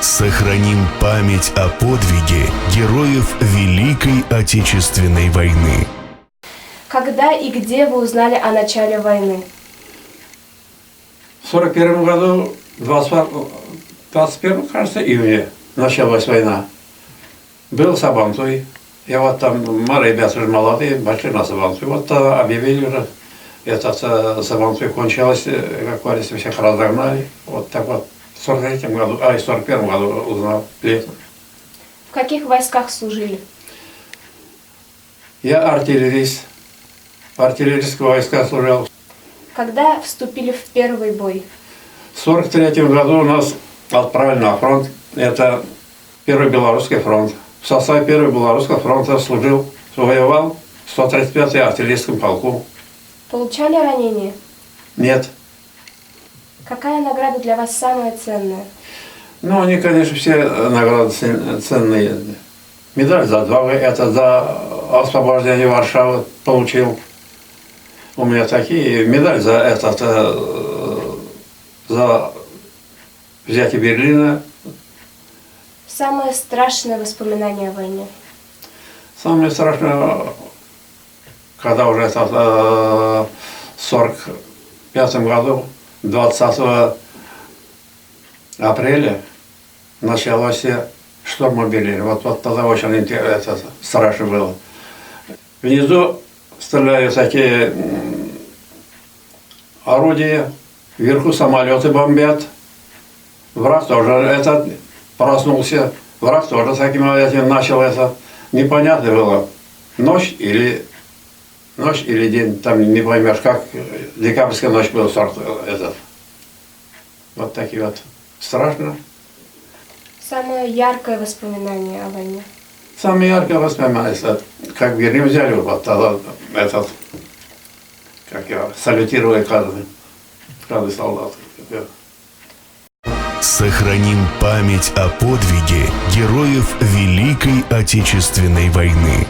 Сохраним память о подвиге героев Великой Отечественной войны. Когда и где вы узнали о начале войны? В 1941 году, 21, кажется, июня, началась война. Был Сабантуй. Я вот там, мы ребята же молодые, пошли на Сабантуй. Вот тогда объявили уже, этот Сабантуй кончилось, как говорится, всех разогнали. Вот так вот в 1943 году, в 1941 году узнал летом. В каких войсках служили? Я артиллерист. В артиллерийских войсках служил. Когда вступили в первый бой? В 1943 году у нас отправили на фронт. Это Первый Белорусский фронт. В составе Первого Белорусского фронта служил, воевал в 135-й артиллерийском полку. Получали ранения? Нет. Какая награда для вас самая ценная? Ну, они, конечно, все награды ценные. Медаль за отвагу, это за освобождение Варшавы получил. У меня такие. Медаль за этот, за взятие Берлина. Самое страшное воспоминание о войне? Самое страшное, когда уже это, в 1945 году, 20 апреля, начался штурм Берлина. Вот тогда очень это, страшно было. Внизу стреляют такие орудия, вверху самолеты бомбят. Враг тоже этот проснулся, враг тоже таким этим начал это. Непонятно было, ночь или день, там не поймешь, как декабрьская ночь была, этот. Вот такие вот. Страшно. Самое яркое воспоминание о войне? Самое яркое воспоминание, это как Берлин взяли, вот тогда этот, как я, салютировали каждый солдат. Сохраним память о подвиге героев Великой Отечественной войны.